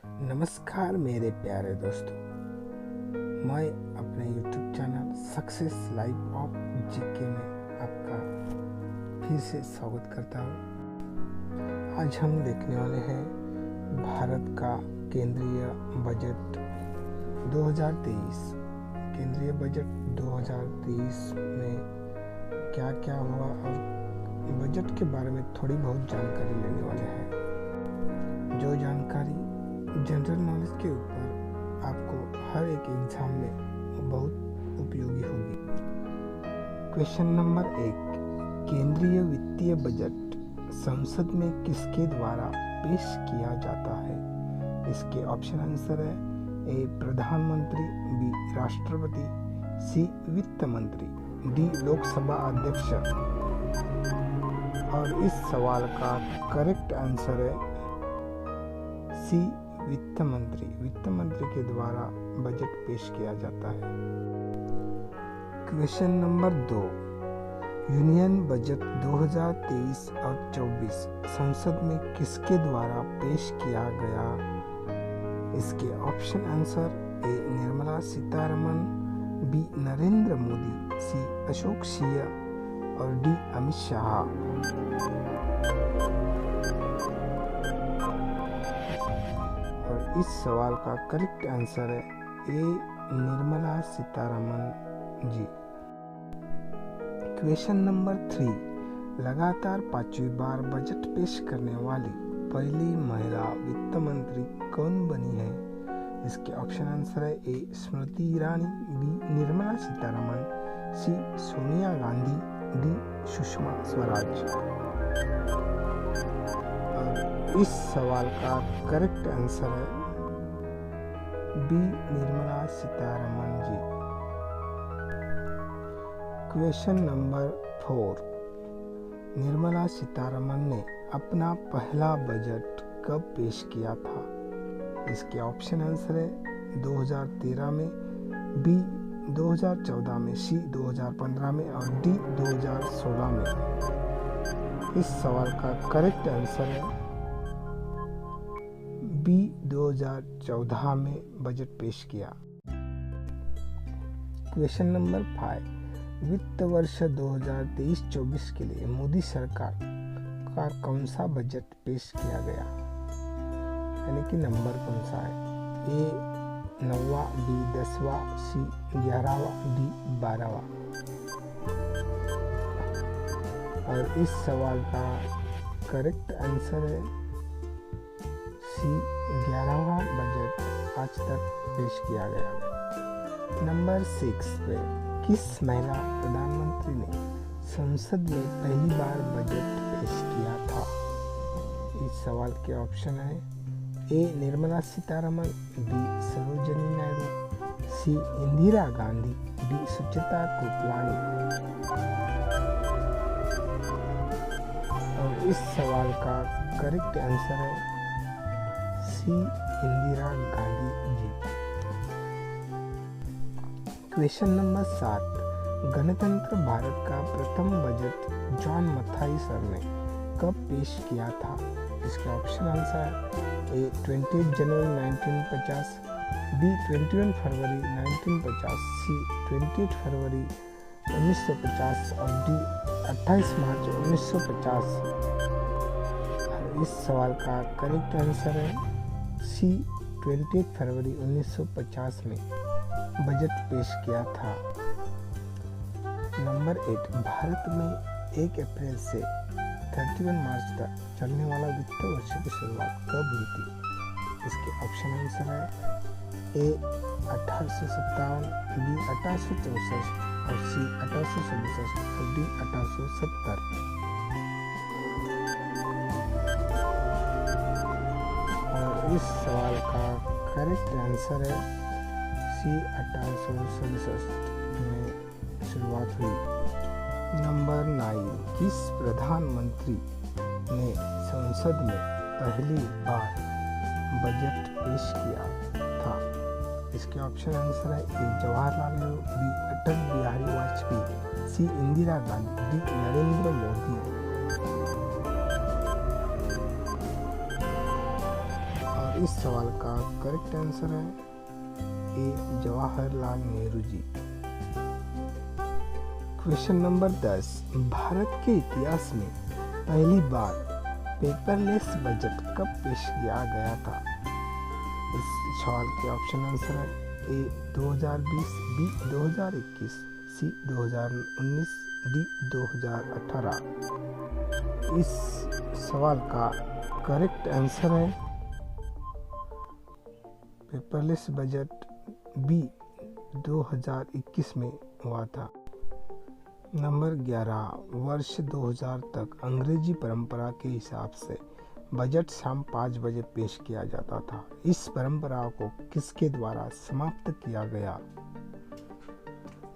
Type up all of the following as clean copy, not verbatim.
नमस्कार मेरे प्यारे दोस्तों, मैं अपने YouTube channel success life of GK में आपका फिर से स्वागत करता हूँ। आज हम देखने वाले हैं भारत का केंद्रीय बजट 2023। केंद्रीय बजट 2023 में क्या क्या हुआ और बजट के बारे में थोड़ी बहुत जानकारी लेने वाले हैं। जो जानकारी जनरल नॉलेज के ऊपर आपको हर एक एग्जाम में बहुत उपयोगी होगी। क्वेश्चन नंबर 1, केंद्रीय वित्तीय बजट संसद में किसके द्वारा पेश किया जाता है? इसके ऑप्शन आंसर है ए प्रधानमंत्री, बी राष्ट्रपति, सी वित्त मंत्री, डी लोकसभा अध्यक्ष। और इस सवाल का करेक्ट आंसर है सी वित्त मंत्री। वित्त मंत्री के द्वारा बजट पेश किया जाता है। क्वेश्चन नंबर 2, यूनियन बजट 2023 और 24 संसद में किसके द्वारा पेश किया गया? इसके option answer A Nirmala Sitharaman, B Narendra Modi, C Ashok Singh और डी अमित शाह। और इस सवाल का करेक्ट आंसर है ए निर्मला सीतारमण जी। क्वेश्चन नंबर 3, लगातार 5वीं बार बजट पेश करने वाली पहली महिला वित्त मंत्री कौन बनी है? इसके ऑप्शन आंसर है ए स्मृति ईरानी, बी निर्मला सीतारमण, सी सोनिया गांधी, डी सुषमा स्वराज। इस सवाल का करेक्ट आंसर है B Nirmala Sitharaman ji. Question number 4, Nirmala Sitharaman ने अपना पहला बजट कब पेश किया था? इसके ऑप्शन आंसर है 2013 में, बी 2014 में, सी 2015 में और डी 2016 में। इस सवाल का करेक्ट आंसर है बी 2014 में बजट पेश किया। क्वेश्चन नंबर 5, वित्त वर्ष 2023-24 के लिए मोदी सरकार का कौन सा बजट पेश किया गया? यानी कि नंबर कौन सा है? ए 9वां, बी 10वां, सी 11वां, डी 12वां। और इस सवाल का करेक्ट आंसर है सी 11वां बजट आज तक पेश किया गया। नंबर 6 पे किस महिला प्रधानमंत्री ने संसद में पहली बार बजट पेश किया था? इस सवाल के ऑप्शन है ए निर्मला सीतारमण, बी सरोजिनी नायडू, सी इंदिरा गांधी, डी सुचिता कृपलानी। और इस सवाल का करेक्ट आंसर है सी इंदिरा गांधी जी। क्वेश्चन नंबर 7, गणतंत्र भारत का प्रथम बजट जॉन मथाई सर ने कब पेश किया था? इसका ऑप्शन आंसर है ए 20 जनवरी 1950, बी 21 फरवरी 1950, सी 28 फरवरी 1950 और डी 28 मार्च 1950। इस सवाल का करेक्ट आंसर है सी 28 फरवरी 1950 में बजट पेश किया था। नंबर 8, भारत में 1 अप्रैल से 31 मार्च तक चलने वाला वित्त वर्ष की शुरुआत कब हुई थी? इसके ऑप्शन आंसर है ए 1857, बी 1864 और सी 1867 और डी 1870। और इस सवाल का करेक्ट आंसर है सी 1867 में शुरुआत हुई। नंबर 9, किस प्रधानमंत्री ने संसद में पहली बार बजट पेश किया था? इसके ऑप्शन आंसर है ए जवाहरलाल नेहरू, बी अटल बिहारी वाजपेयी, सी इंदिरा गांधी, डी नरेंद्र मोदी। इस सवाल का करेक्ट आंसर है ए जवाहरलाल नेहरू जी। क्वेश्चन नंबर 10, भारत के इतिहास में पहली बार पेपरलेस बजट कब पेश किया गया था? इस सवाल के ऑप्शन आंसर है ए 2020, बी 2021, सी 2019, डी 2018। इस सवाल का करेक्ट आंसर है पेपरलेस बजट बी 2021 में हुआ था। नंबर 11, वर्ष 2000 तक अंग्रेजी परंपरा के हिसाब से बजट शाम 5 बजे पेश किया जाता था। इस परंपरा को किसके द्वारा समाप्त किया गया?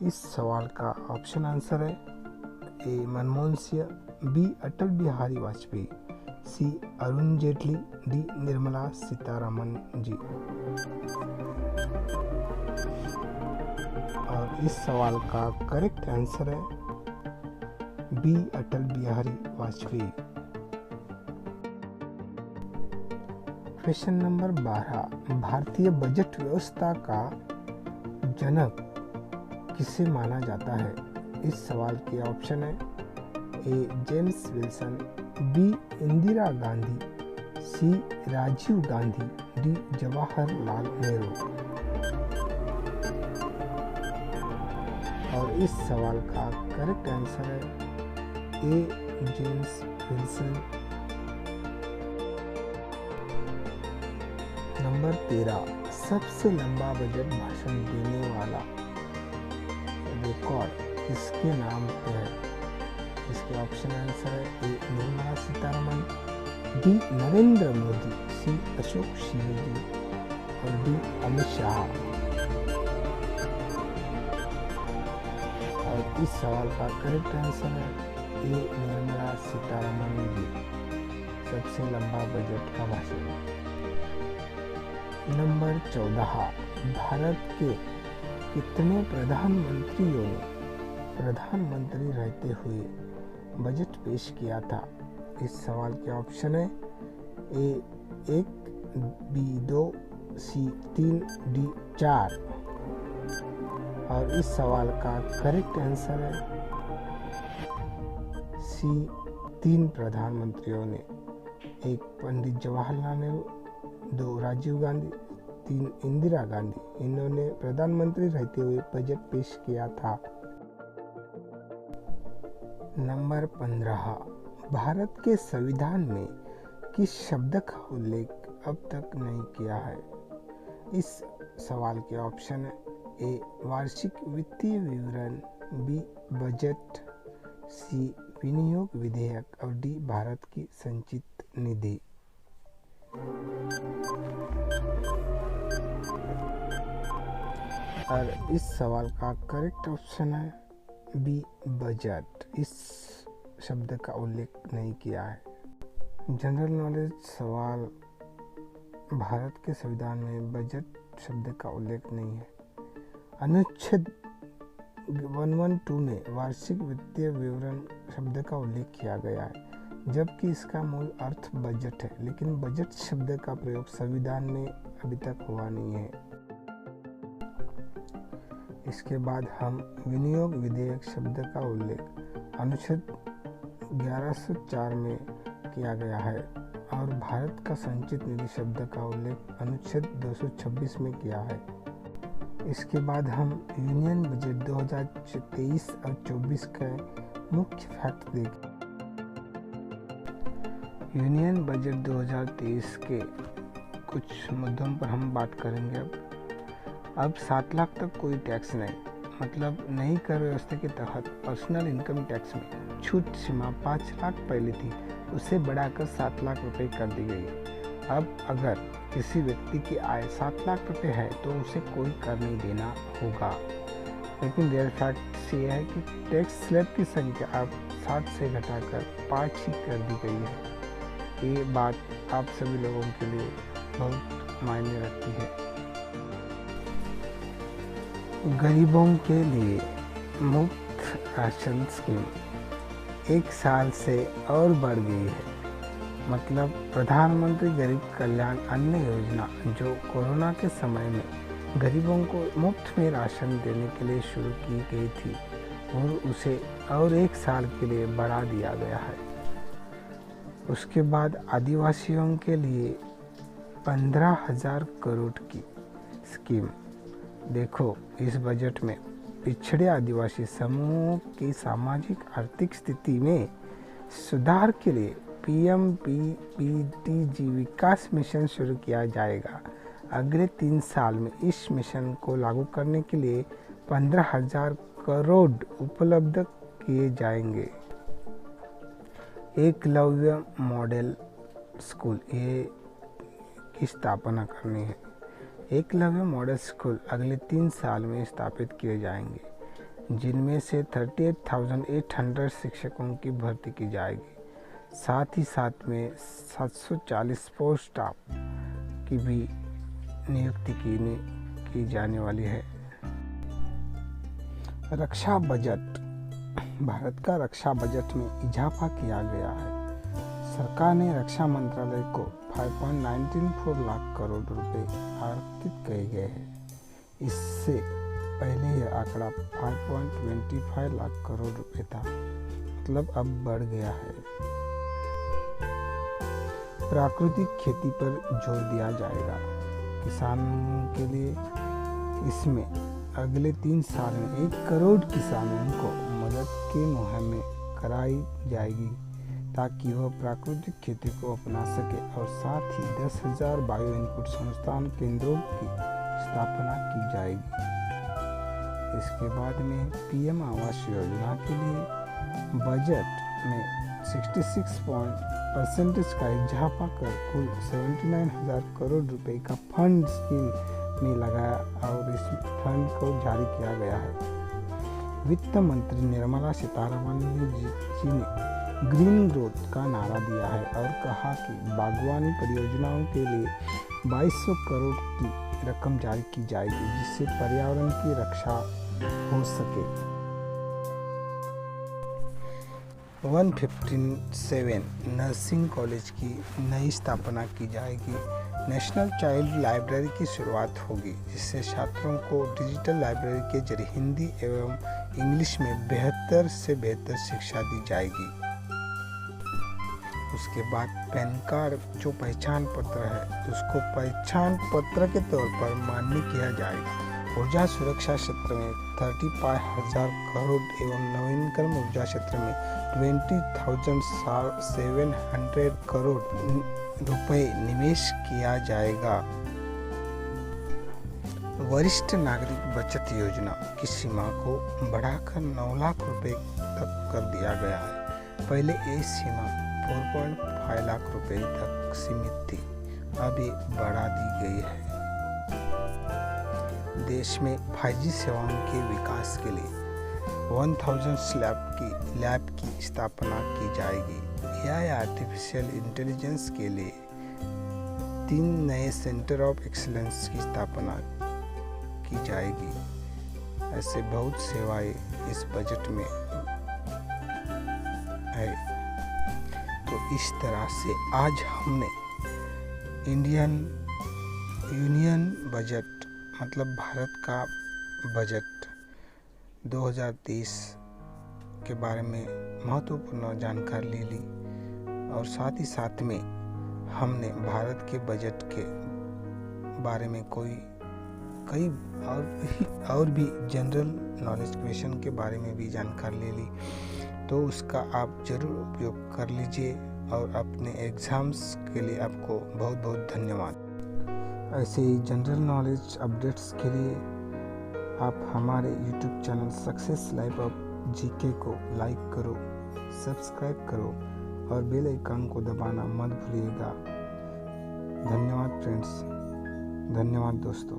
इस सवाल का ऑप्शन आंसर है ए मनमोहन सिंह, बी अटल बिहारी वाजपेयी, सी अरुण जेटली, डी निर्मला सीतारमण जी। और इस सवाल का करेक्ट आंसर है B Atal Bihari Vajpayee. Question number 12, भारतीय बजट व्यवस्था का जनक किसे माना जाता है? इस सवाल के ऑप्शन है A James Wilson, B Indira Gandhi, C Rajiv Gandhi, D Jawaharlal Nehru. और इस सवाल का करेक्ट आंसर है ए जेम्स विल्सन। नंबर 13, सबसे लंबा बजट भाषण देने वाला रिकॉर्ड किसके नाम पे है? इसके ऑप्शन आंसर है ए निर्मला सीतारमण, बी नरेंद्र मोदी, सी अशोक सिंह और डी अमित शाह। और इस सवाल का करेक्ट आंसर है ए निर्मला सीतारमण जी, सबसे लंबा बजट का भाषण। नंबर 14, भारत के कितने प्रधानमंत्रियों ने प्रधानमंत्री रहते हुए बजट पेश किया था? इस सवाल के ऑप्शन है ए 1, बी 2, सी 3, डी 4। और इस सवाल का करेक्ट आंसर है सी 3 प्रधानमंत्रियों ने, 1 पंडित जवाहरलाल नेहरू, 2 राजीव गांधी, 3 इंदिरा गांधी। इन्होंने प्रधानमंत्री रहते हुए बजट पेश किया था। नंबर 15, भारत के संविधान में किस शब्द का उल्लेख अब तक नहीं किया है? इस सवाल के ऑप्शन है ए वार्षिक वित्तीय विवरण, बी बजट, सी विनियोग विधेयक और डी भारत की संचित निधि। और इस सवाल का करेक्ट ऑप्शन है बी बजट। इस शब्द का उल्लेख नहीं किया है। जनरल नॉलेज सवाल, भारत के संविधान में बजट शब्द का उल्लेख नहीं है। अनुच्छेद 112 में वार्षिक वित्तीय विवरण शब्द का उल्लेख किया गया है, जबकि इसका मूल अर्थ बजट है, लेकिन बजट शब्द का प्रयोग संविधान में अभी तक हुआ नहीं है। इसके बाद हम विनियोग विधेयक शब्द का उल्लेख अनुच्छेद 1104 में किया गया है और भारत का संचित निधि शब्द का उल्लेख अनुच्छेद 226 में किया है। इसके बाद हम यूनियन बजट 2023 और 24 के मुख्य फैक्ट देखें। यूनियन बजट 2023 के कुछ मुद्दों पर हम बात करेंगे। अब 7 लाख तक कोई टैक्स नहीं, मतलब नई कर व्यवस्था के तहत पर्सनल इनकम टैक्स में छूट सीमा 5 लाख पहले थी, उसे बढ़ाकर 7 लाख रुपए कर दी गई। अब अगर किसी व्यक्ति की आय 7 लाख रुपए है तो उसे कोई कर नहीं देना होगा, लेकिन रियल फैक्ट ये है कि टैक्स स्लैब की संख्या अब 7 से घटाकर 5 ही कर दी गई है। ये बात आप सभी लोगों के लिए बहुत मायने रखती है। गरीबों के लिए मुफ्त राशन स्कीम 1 साल से और बढ़ गई है। मतलब प्रधानमंत्री गरीब कल्याण अन्न योजना, जो कोरोना के समय में गरीबों को मुफ्त में राशन देने के लिए शुरू की गई थी और उसे और 1 साल के लिए बढ़ा दिया गया है। उसके बाद आदिवासियों के लिए 15,000 करोड़ की स्कीम। देखो, इस बजट में पिछड़े आदिवासी समूहों की सामाजिक आर्थिक स्थिति में सुधार के लिए पीएम-पीपीटीजी विकास मिशन शुरू किया जाएगा। अगले 3 साल में इस मिशन को लागू करने के लिए 15,000 करोड़ उपलब्ध किए जाएंगे। एकलव्य मॉडल स्कूल की स्थापना करनी है। एकलव्य मॉडल स्कूल अगले 3 साल में स्थापित किए जाएंगे, जिनमें से 38,800 शिक्षकों की भर्ती की जाएगी। साथ ही साथ में 740 स्पोर्ट्स स्टाफ की भी नियुक्ति की जाने वाली है। रक्षा बजट। भारत का रक्षा बजट में इजाफा किया गया है। सरकार ने रक्षा मंत्रालय को 5.94 लाख करोड़ रुपए आवंटित किए गए हैं। इससे पहले यह आंकड़ा 5.25 लाख करोड़ रुपए था, मतलब अब बढ़ गया है। प्राकृतिक खेती पर जोर दिया जाएगा। किसानों के लिए इसमें अगले 3 साल में 1 करोड़ किसानों को मदद की मुहिम कराई जाएगी, ताकि वह प्राकृतिक खेती को अपना सके, और साथ ही 10,000 बायो इनपुट संस्थान केंद्रों की स्थापना की जाएगी। इसके बाद में पीएम आवास योजना के लिए बजट में 66% का इजाफा कर कुल 79,000 करोड़ रुपए का फंड स्कीम में लगाया और इस फंड को जारी किया गया है। वित्त मंत्री निर्मला सीतारमण जी ने ग्रीन ग्रोथ का नारा दिया है और कहा कि बागवानी परियोजनाओं के लिए 2200 करोड़ की रकम जारी की जाएगी, जिससे पर्यावरण की रक्षा हो सके। 157 नर्सिंग कॉलेज की नई स्थापना की जाएगी। नेशनल चाइल्ड लाइब्रेरी की शुरुआत होगी, जिससे छात्रों को डिजिटल लाइब्रेरी के जरिए हिंदी एवं इंग्लिश में बेहतर से बेहतर शिक्षा दी जाएगी। उसके बाद पैन कार्ड, जो पहचान पत्र है, उसको पहचान पत्र के तौर पर मान्य किया जाएगा। ऊर्जा सुरक्षा क्षेत्र में 35,000 करोड़ एवं नवीनतम ऊर्जा क्षेत्र में 20,700 करोड़ रुपए निवेश किया जाएगा। वरिष्ठ नागरिक बचत योजना की सीमा को बढ़ाकर 9 लाख रुपए तक कर दिया गया है। पहले ये सीमा 4.5 लाख रुपए तक सीमित थी, अब ये बढ़ा दी गई है। देश में 5G सेवाओं के विकास के लिए 1000 लैब की स्थापना की जाएगी। AI आर्टिफिशियल इंटेलिजेंस के लिए 3 नए सेंटर ऑफ एक्सीलेंस की स्थापना की जाएगी। ऐसे बहुत सेवाएं इस बजट में है। तो इस तरह से आज हमने इंडियन यूनियन बजट, मतलब भारत का बजट 2023 के बारे में महत्वपूर्ण जानकारी ली और साथ ही साथ में हमने भारत के बजट के बारे में कई और भी जनरल नॉलेज क्वेश्चन के बारे में भी जानकारी ले ली। तो उसका आप जरूर उपयोग कर लीजिए और अपने एग्ज़ाम्स के लिए आपको बहुत बहुत धन्यवाद। ऐसे ही जनरल नॉलेज अपडेट्स के लिए आप हमारे YouTube channel success life of GK को लाइक करो, सब्सक्राइब करो और बेल आइकन को दबाना मत भूलिएगा। धन्यवाद फ्रेंड्स, धन्यवाद दोस्तों।